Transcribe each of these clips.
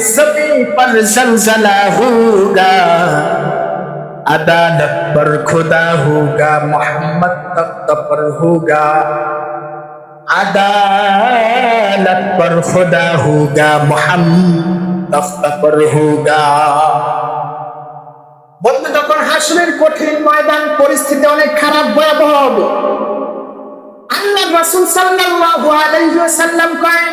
ज़मीं पर ज़लज़ला होगा, अदालत पर खुदा होगा, मोहम्मद तख्त पर होगा, अदालत पर खुदा होगा, मोहम्मद तख्त पर होगा। বন্ধু, তখন হাসরের কঠিন ময়দান পরিস্থিতি অনেক খারাপ, ভয়াবহ হবে। আল্লাহ রাসূল সাল্লাল্লাহু আলাইহি ওয়াসাল্লাম কয়,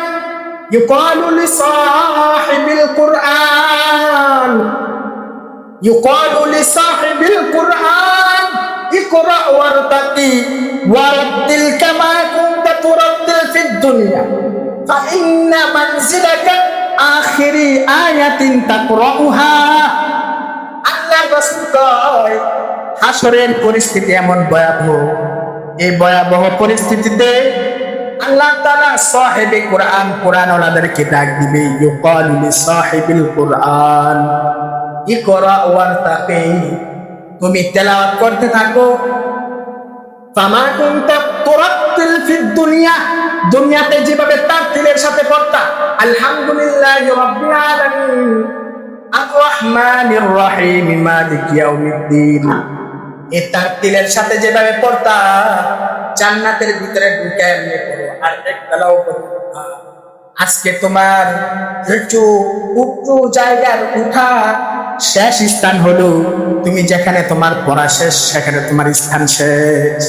ইউকালু লিসাহিবিল কুরআন, ইউকালু লিসাহিবিল কুরআন ইকরা ওয়ারতাকি ওয়ারাতিল কামা কুনতা তুরাতিল ফিদ দুনিয়া ফাইন্না মানজিলাকা আখিরি আয়াতিন তাকরাউহা। আল্লাহর রাসূল কয়, হাসরের পরিস্থিতি এমন ভয়াবহ, এই ভয়াবহ পরিস্থিতিতে আল্লাহ তাআলা সাহিবে কুরআন, কুরআন ওয়ালাদেরকে ডাক দিবে, ইউকালু লিসাহিবিল কুরআন ইকরা ওয়ারতাকি, তুমি তেলাওয়াত করতে থাকো, ফামা কুনতা তুরাতিল ফিদ দুনিয়া, দুনিয়াতে যেভাবে তারতিলের সাথে পড়তা, আলহামদুলিল্লাহি রাব্বিল আলামিন আর-রহমানির রহিম মালিক ইয়াউমিদ্দিন, এই তারতিলের সাথে যেভাবে পড়তা, জান্নাতের ভিতরে ঢুকে এমনি পড়ো আর একতলাও পড়ো। আজকে তোমার উঁচু জায়গার উঠা শেষ স্থান হলো, তুমি যেখানে তোমার পড়া শেষ সেখানে তোমার স্থান শেষ।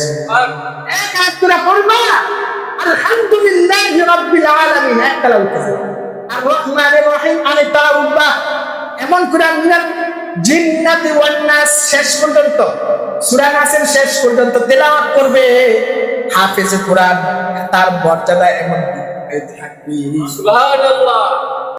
আলহামদুলিল্লাহি রাব্বিল আলামিন একতলা উঠে, আর-রহমানির রহিম আরেকতলা উঠবা। এমন করে জিন্নাতি ওয়ান নাস শেষ পর্যন্ত, সূরা নাসের শেষ পর্যন্ত তেলাওয়াত করবে হাফেজে কুরআন, তার মর্যাদা এমন থাকবে। সুবহানাল্লাহ।